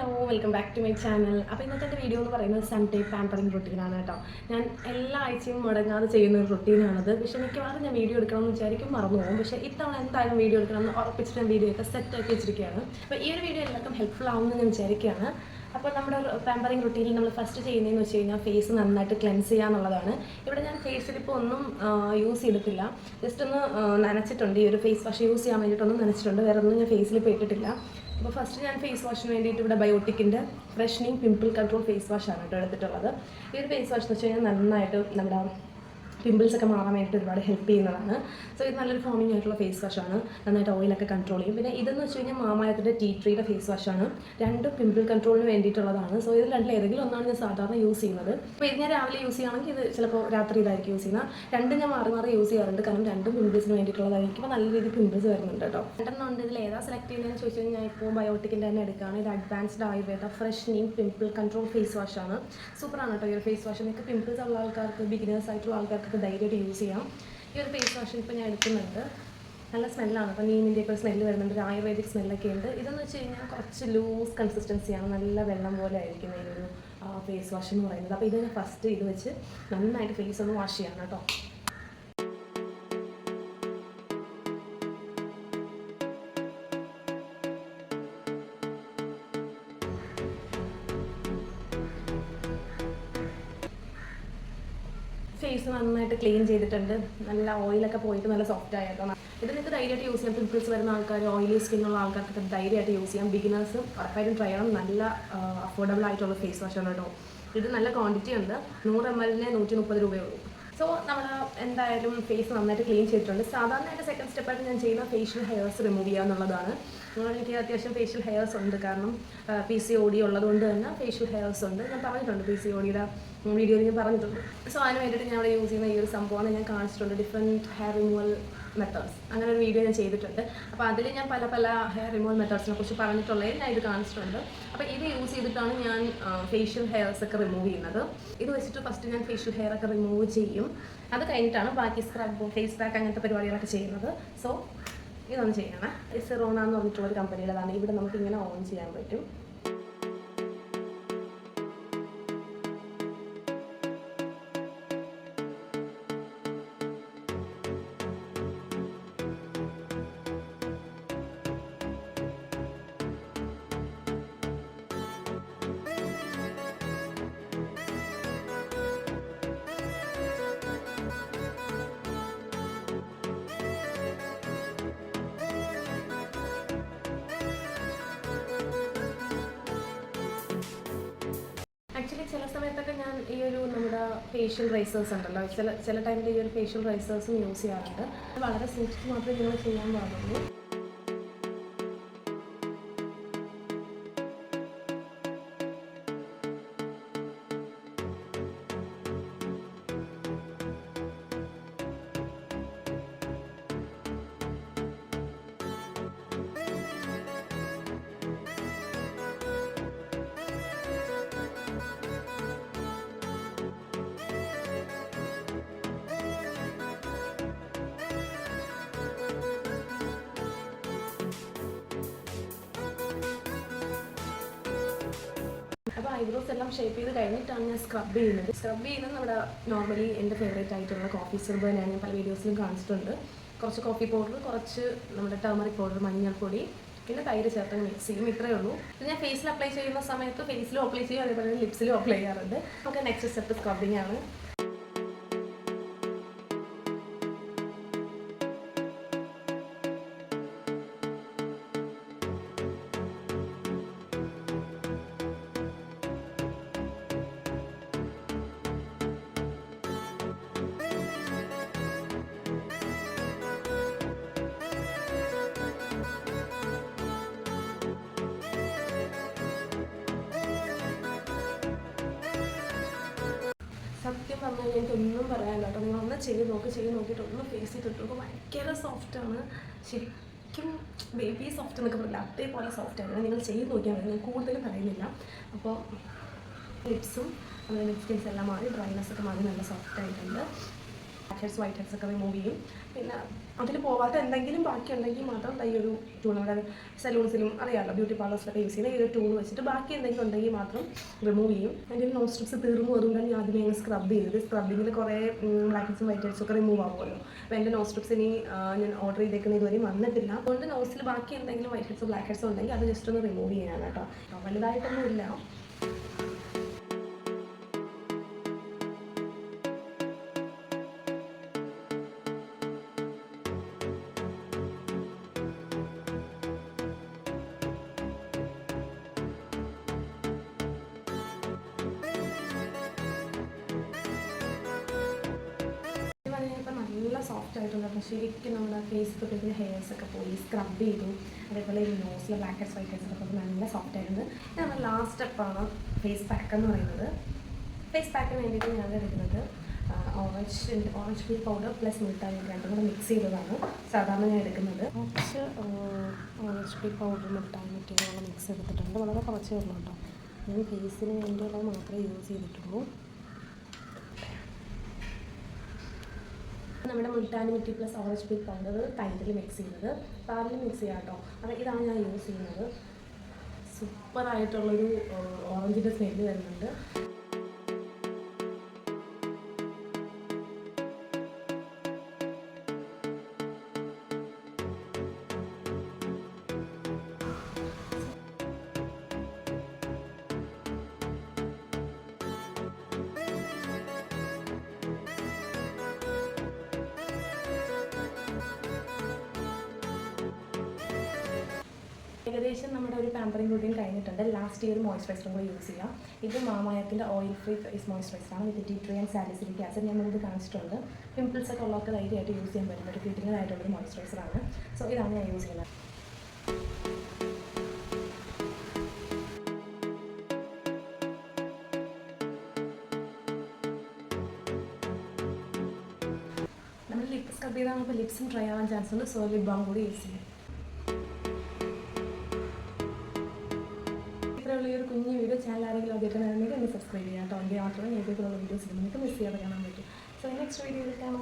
Hello welcome back to my channel. അപ്പോൾ ഇന്നത്തെ video എന്ന് പറയുന്നത് സൺഡേ പാമ്പറിങ് റൊട്ടീനാണ് കേട്ടോ. ഞാൻ എല്ലാ ആഴ്ചയും മുടങ്ങാതെ ചെയ്യുന്ന ഒരു റൊട്ടീനാണത്. പക്ഷേ മിക്കവാറും ഞാൻ വീഡിയോ എടുക്കണമെന്ന് വിചാരിക്കും, മറന്നു പോകും. പക്ഷേ ഇത്തവണ എന്തായാലും വീഡിയോ എടുക്കണമെന്ന് ഉറപ്പിച്ചിട്ട് ഞാൻ വീഡിയോ ഒക്കെ സെറ്റാക്കി വെച്ചിരിക്കുകയാണ്. അപ്പോൾ ഈ ഒരു വീഡിയോ എല്ലാവർക്കും ഹെൽപ്ഫുൾ ആവുമെന്ന് ഞാൻ വിചാരിക്കുകയാണ്. അപ്പോൾ നമ്മുടെ പാമ്പറിങ് റൊട്ടീനിൽ നമ്മൾ ഫസ്റ്റ് ചെയ്യുന്നതെന്ന് വെച്ച് കഴിഞ്ഞാൽ ഫേസ് നന്നായിട്ട് ക്ലെൻസ് ചെയ്യുക എന്നുള്ളതാണ്. ഇവിടെ ഞാൻ ഫേസിൽ ഇപ്പോൾ ഒന്നും യൂസ് ചെയ്തിട്ടില്ല, ജസ്റ്റ് ഒന്ന് നനച്ചിട്ടുണ്ട്. ഈ ഒരു ഫേസ് വാഷ് യൂസ് ചെയ്യാൻ വേണ്ടിയിട്ടൊന്നും നനച്ചിട്ടുണ്ട്, വേറെ ഒന്നും ഞാൻ ഫേസിൽ ഇപ്പോൾ ഇട്ടിട്ടില്ല. അപ്പോൾ ഫസ്റ്റ് ഞാൻ ഫേസ് വാഷിന് വേണ്ടിയിട്ട് ഇവിടെ ബയോട്ടിക്കിൻ്റെ ഫ്രഷ്നിങ് പിമ്പിൾ കൺട്രോൾ ഫേസ് വാഷാണ് കേട്ടോ എടുത്തിട്ടുള്ളത്. ഈ ഒരു ഫേസ് വാഷ് എന്ന് വെച്ച് കഴിഞ്ഞാൽ നന്നായിട്ട് നമ്മുടെ പിമ്പിൾസ് ഒക്കെ മാറാൻ വേണ്ടിയിട്ട് ഒരുപാട് ഹെൽപ്പ് ചെയ്യുന്നതാണ്. സോ ഇത് നല്ലൊരു ഫോമിങ് ആയിട്ടുള്ള ഫേസ് വാഷാണ്, നന്നായിട്ട് ഓയിലൊക്കെ കൺട്രോൾ ചെയ്യും. പിന്നെ ഇതെന്ന് വെച്ച് കഴിഞ്ഞാൽ മാമായത്തിൻ്റെ ടീ ട്രീയുടെ ഫേസ് വാഷാണ്, രണ്ടും പിമ്പിൾ കൺട്രോളിന് വേണ്ടിയിട്ടുള്ളതാണ്. സോ ഇത് രണ്ടിൽ ഏതെങ്കിലും ഒന്നാണ് ഞാൻ സാധാരണ യൂസ് ചെയ്യുന്നത്. അപ്പോൾ ഇത് ഞാൻ രാവിലെ യൂസ് ചെയ്യുകയാണെങ്കിൽ ഇത് ചിലപ്പോൾ രാത്രി ഇതായിരിക്കും യൂസ് ചെയ്യുന്നത്. രണ്ടും ഞാൻ മാറി മാറി യൂസ് ചെയ്യാറുണ്ട്, കാരണം രണ്ടും പിമ്പിൾസിന് വേണ്ടിയിട്ടുള്ളതായിരിക്കും. അപ്പോൾ നല്ല രീതിയിൽ പിമ്പിൾസ് വരുന്നുണ്ട് കേട്ടോ. രണ്ടെണ്ണം ഉണ്ട്, ഇതിൽ ഏതാ സെലക്ട് ചെയ്യുന്നതെന്ന് ചോദിച്ചു കഴിഞ്ഞാൽ ഞാൻ ഇപ്പോൾ ബയോട്ടിക്കിൻ്റെ തന്നെ എടുക്കുകയാണ്. ഇത് advanced Ayurveda freshening pimple control face വാഷാണ്. സൂപ്പറാണ് കേട്ടോ ഈ ഒരു ഫേസ് വാഷ്. നിങ്ങൾക്ക് പിമ്പിൾസ് ഉള്ള ആൾക്കാർക്ക്, ബിഗിനേഴ്സ് ആയിട്ടുള്ള ആൾക്കാർക്ക് ധൈര്യമായിട്ട് യൂസ് ചെയ്യാം. ഈ ഒരു ഫേസ് വാഷ് ഇപ്പോൾ ഞാൻ എടുക്കുന്നുണ്ട്. നല്ല സ്മെല്ലാണ്, അപ്പോൾ നീമിൻ്റെ ഒക്കെ സ്മെല്ല് വരുന്നുണ്ട്, ഒരു ആയുർവേദിക് സ്മെല്ലൊക്കെ ഉണ്ട്. ഇതെന്ന് വെച്ച് കഴിഞ്ഞാൽ കുറച്ച് ലൂസ് കൺസിസ്റ്റൻസിയാണ്, നല്ല വെള്ളം പോലെ ആയിരിക്കും ഈ ഒരു ഫേസ് വാഷ് എന്ന് പറയുന്നത്. അപ്പോൾ ഇത് ഞാൻ ഫസ്റ്റ് ഇത് വെച്ച് നന്നായിട്ട് ഫേസ് ഒന്ന് വാഷ് ചെയ്യണം കേട്ടോ. ഫേസ് നന്നായിട്ട് ക്ലീൻ ചെയ്തിട്ടുണ്ട്, നല്ല ഓയിലൊക്കെ പോയിട്ട് നല്ല സോഫ്റ്റ് ആയിട്ടോ. ഇത് നിങ്ങൾക്ക് ധൈര്യമായിട്ട് യൂസ് ചെയ്യാം. പിമ്പിൾസ് വരുന്ന ആൾക്കാർ, ഓയിലി സ്കിന്നുള്ള ആൾക്കാർക്കൊക്കെ ധൈര്യമായിട്ട് യൂസ് ചെയ്യാം. ബിഗിനേഴ്സ് ഉറപ്പായിട്ടും ട്രൈ ചെയ്യണം. നല്ല അഫോർഡബിൾ ആയിട്ടുള്ള ഫേസ് വാഷാണ് കേട്ടോ. ഇത് നല്ല ക്വാണ്ടിറ്റി ഉണ്ട്, 100 ml 130 രൂപയുള്ളൂ. സോ നമ്മൾ എന്തായാലും ഫേസ് നന്നായിട്ട് ക്ലീൻ ചെയ്തിട്ടുണ്ട്. സാധാരണയായിട്ട് സെക്കൻഡ് സ്റ്റെപ്പായിട്ട് ഞാൻ ചെയ്യുന്ന ഫേഷ്യൽ ഹെയർസ് റിമൂവ് ചെയ്യുക എന്നുള്ളതാണ്. എനിക്ക് അത്യാവശ്യം ഫേഷ്യൽ ഹെയർസ് ഉണ്ട്, കാരണം PCOD ഉള്ളതുകൊണ്ട് തന്നെ ഫേഷ്യൽ ഹെയർസ് ഉണ്ട്. ഞാൻ പറഞ്ഞിട്ടുണ്ട്, PCODയുടെ വീഡിയോയിൽ ഞാൻ പറഞ്ഞിട്ടുണ്ട്. സോ അതിന് വേണ്ടിയിട്ട് ഞാൻ അവിടെ യൂസ് ചെയ്യുന്ന ഈ ഒരു സംഭവമാണ് ഞാൻ കാണിച്ചിട്ടുണ്ട്, ഡിഫറെൻറ്റ് ഹെയർ റിമൂവൽ മെത്തേഡ്സ്. അങ്ങനെ ഒരു വീഡിയോ ഞാൻ ചെയ്തിട്ടുണ്ട്. അപ്പോൾ അതിൽ ഞാൻ പല പല ഹെയർ റിമൂവൽ മെത്തേഡ്സിനെ കുറിച്ച് പറഞ്ഞിട്ടുള്ളത് ഞാൻ ഇത് കാണിച്ചിട്ടുണ്ട്. അപ്പോൾ ഇത് യൂസ് ചെയ്തിട്ടാണ് ഞാൻ ഫേഷ്യൽ ഹെയർസ് ഒക്കെ റിമൂവ് ചെയ്യുന്നത്. ഇത് വെച്ചിട്ട് ഫസ്റ്റ് ഞാൻ ഫേഷ്യൽ ഹെയർ ഒക്കെ റിമൂവ് ചെയ്യും, അത് കഴിഞ്ഞിട്ടാണ് ബാക്കി സ്ക്രബ്, ഫേസ് പാക്ക് അങ്ങനത്തെ പരിപാടികളൊക്കെ ചെയ്യുന്നത്. സോ ഇതൊന്ന് ചെയ്യണം. സെറോണ എന്ന് പറഞ്ഞിട്ടുള്ള ഒരു കമ്പനിയുടേതാണ്. ഇവിടെ നമുക്ക് ഇങ്ങനെ ഓൺ ചെയ്യാൻ പറ്റും. ആക്ച്വലി ചില സമയത്തൊക്കെ ഞാൻ ഈ ഒരു നമ്മുടെ ഫേഷ്യൽ റൈസേഴ്സ് ഉണ്ടല്ലോ, ചില ടൈമിൽ ഈ ഒരു ഫേഷ്യൽ റൈസേഴ്സും യൂസ് ചെയ്യാറുണ്ട്. വളരെ സൂക്ഷിച്ച് മാത്രമേ നിങ്ങൾ ചെയ്യാൻ പാടുള്ളൂ. അപ്പോൾ ഐബ്രോസ് എല്ലാം ഷേപ്പ് ചെയ്ത് കഴിഞ്ഞിട്ടാണ് ഞാൻ സ്ക്രബ് ചെയ്യുന്നത്. സ്ക്രബ് ചെയ്യുന്നത് നമ്മുടെ നോർമലി എൻ്റെ ഫേവറേറ്റ് ആയിട്ടുള്ള കോഫി സിറപ്പ് തന്നെയാണ്. ഞാൻ പല വീഡിയോസിലും കാണിച്ചിട്ടുണ്ട്. കുറച്ച് കോഫി പൗഡർ, കുറച്ച് നമ്മുടെ ടർമറിക് പൗഡർ, മഞ്ഞൾപ്പൊടി, പിന്നെ തൈര് ചേർത്ത് മിക്സ് ചെയ്യും. ഇത്രയേ ഉള്ളൂ. ഇത് ഞാൻ ഫേസിൽ അപ്ലൈ ചെയ്യുന്ന സമയത്ത് ഫേസിലും അപ്ലൈ ചെയ്യും, അതേപോലെ തന്നെ ലിപ്സിലും അപ്ലൈ ചെയ്യാറുണ്ട്. നമുക്ക് നെക്സ്റ്റ് സ്റ്റെപ്പ് സ്ക്രബിങ് ആണ്. സത്യം പറഞ്ഞു കഴിഞ്ഞാൽ എനിക്കൊന്നും പറയാനില്ല കേട്ടോ. നിങ്ങൾ ഒന്ന് ചെയ്ത് നോക്കിയിട്ട് ഒന്ന് ഫേസ് ചെയ്തിട്ട് നോക്കുക. ഭയങ്കര സോഫ്റ്റാണ്, ശരിക്കും ബേബി സോഫ്റ്റ് എന്നൊക്കെ പറയില്ല, അതേപോലെ സോഫ്റ്റാണ്. നിങ്ങൾ ചെയ്ത് നോക്കിയാൽ മതി, ഞാൻ കൂടുതലും പറയുന്നില്ല. അപ്പോൾ ലിപ്സും അതുപോലെ ലിപ്സ്റ്റിക്സ് എല്ലാം മാറി, ഡ്രൈനെസ് ഒക്കെ മാറി നല്ല സോഫ്റ്റ് ആയിട്ടുണ്ട്. ബ്ലാക്ക് ഹെഡ്സ് വൈറ്റ് ഹെഡ്സ് ഒക്കെ റിമൂവ് ചെയ്യും. പിന്നെ അതിൽ പോകാത്ത എന്തെങ്കിലും ബാക്കിയുണ്ടെങ്കിൽ മാത്രം ഈ ഒരു ടൂൾ നമ്മുടെ സലൂൺസിലും അറിയാമല്ലോ ബ്യൂട്ടി പാർലേഴ്സിലൊക്കെ യൂസ് ചെയ്യുന്ന ഈ ഒരു ടൂൾ വെച്ചിട്ട് ബാക്കി എന്തെങ്കിലും ഉണ്ടെങ്കിൽ മാത്രം റിമൂവ് ചെയ്യും. എൻ്റെ നോസ് സ്ട്രിപ്സ് തീർന്നു അതുകൊണ്ടാണ് ഞാൻ ആദ്യമേ സ്ക്രബ് ചെയ്തത്. സ്ക്രബിങ്ങിൽ കുറേ ബ്ലാക്ക് ഹെഡ്സും വൈറ്റ് ഹെഡ്സും ഒക്കെ റിമൂവ് ആവുമല്ലോ. അപ്പോൾ എൻ്റെ നോസ് സ്ട്രിപ്സ് ഇനി ഞാൻ ഓർഡർ ചെയ്തേക്കുന്ന ഇതുവരെയും വന്നിട്ടില്ല. അതുകൊണ്ട് നോസിൽ ബാക്കി എന്തെങ്കിലും വൈറ്റ് ഹെഡ്സോ ബ്ലാക്ക് ഹെഡ്സോ ഉണ്ടെങ്കിൽ അത് ജസ്റ്റ് ഒന്ന് റിമൂവ് ചെയ്യാനാണ് കേട്ടോ. വലുതായിട്ടൊന്നും ഇല്ല. നല്ല സോഫ്റ്റ് ആയിട്ടുണ്ട്. അപ്പോൾ ശരിക്കും നമ്മുടെ ഫേസിൽ ഹെയർസൊക്കെ പോയി സ്ക്രബ് ചെയ്തു. അതേപോലെ ഈ നോസിലെ ബ്ലാക്ക് ഹെഡ്സ് വൈറ്റ് ഹെഡ്സ് ഒക്കെ നല്ല സോഫ്റ്റ് ആയിട്ടുണ്ട്. നമ്മുടെ ലാസ്റ്റ് സ്റ്റെപ്പാണ് ഫേസ് പാക്ക് എന്ന് പറയുന്നത്. ഫേസ് പാക്കിന് വേണ്ടിയിട്ട് ഞാൻ എടുക്കുന്നത് orange peel powder plus multani രണ്ടും കൂടെ മിക്സ് ചെയ്തതാണ് സാധാരണ ഞാൻ എടുക്കുന്നത്. കുറച്ച് ഓറഞ്ച് പീൽ പൗഡർ മുൾട്ടാനി മിറ്റിയുള്ള മിക്സ് എടുത്തിട്ടുണ്ട്. വളരെ കുറച്ചേ ഉള്ളൂ കേട്ടോ. ഞാൻ ഫേസിന് വേണ്ടിയുള്ളത് മാത്രമേ യൂസ് ചെയ്തിട്ടുള്ളൂ. നമ്മുടെ multani mitti plus orange peel powder തൈരിൽ മിക്സ് ചെയ്യുന്നത്, പാലിൽ മിക്സ് ചെയ്യാം കേട്ടോ. അപ്പോൾ ഇതാണ് ഞാൻ യൂസ് ചെയ്യുന്നത്. സൂപ്പറായിട്ടുള്ളൊരു ഓറഞ്ചിൻ്റെ സ്മെല്ല് വരുന്നുണ്ട്. ഏകദേശം നമ്മുടെ ഒരു പാമ്പറിംഗ് റൂട്ടീൻ കഴിഞ്ഞിട്ടുണ്ട്. ലാസ്റ്റ് ഒരു മോയ്സ്ചറൈസറും കൂടി യൂസ് ചെയ്യാം. ഇത് മാമയത്തിൻ്റെ ഓയിൽ ഫ്രീ ഫേസ് മോയ്സ്ചറൈസറാണ് with tea tree and salicylic acid. ഞാൻ മുമ്പ് കാണിച്ചിട്ടുണ്ട്. പിമ്പിൾസ് ഒക്കെ ഉള്ളവർക്ക് ധൈര്യമായിട്ട് യൂസ് ചെയ്യാൻ പറ്റുന്ന ഒരു ഫിറ്റിംഗ് ആയിട്ടുള്ളൊരു മോയ്സ്ചറൈസറാണ്. സോ ഇതാണ് ഞാൻ യൂസ് ചെയ്യുന്നത്. നമ്മൾ ലിപ്പ് സ്ക്രബ് ചെയ്താൽ നമുക്ക് ലിപ്സും ഡ്രൈ ആവാൻ ചാൻസ് ഉണ്ട്. സോ ലിപ് ബാം കൂടി യൂസ് ചെയ്യും. ഇത്രയുള്ള ഈ ഒരു കുഞ്ഞു വീഡിയോ ചാനൽ ആരെങ്കിലും ആദ്യമായിട്ട് ഒന്ന് സബ്സ്ക്രൈബ് ചെയ്യാം കേട്ടോ. എങ്കിൽ മാത്രമേ ഞാൻ ഇതുപോലുള്ള വീഡിയോസ് നിങ്ങൾക്ക് മിസ് ചെയ്യാതെ കാണാൻ പറ്റും. സോ നെക്സ്റ്റ് വീഡിയോയിൽ കാണാൻ